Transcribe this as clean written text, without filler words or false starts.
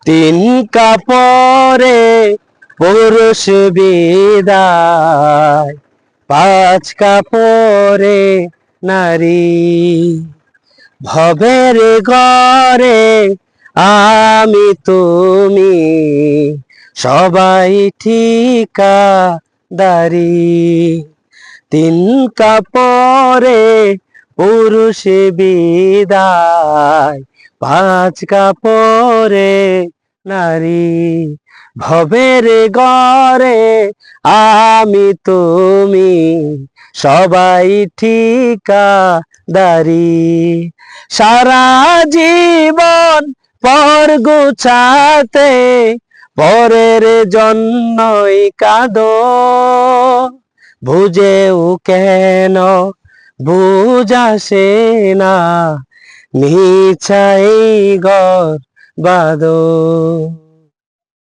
তিন কাপড়ে পুরুষ বিদায়, পাঁচ কাপড়ে নারী। ভবের ঘরে আমি তুমি, সবাই ঠিকাদারি। তিন কাপড়ে পুরুষ বিদায়, পাঁচ কাপড়ে নারী। ভবের ঘরে আমি তুমি, সবাই ঠিকাদারি। সারা জীবন পর গুছাতে পরের জন্যই কাঁদো, বুঝেও কেন বুঝাসে না, মিছাই ঘর বাঁধো।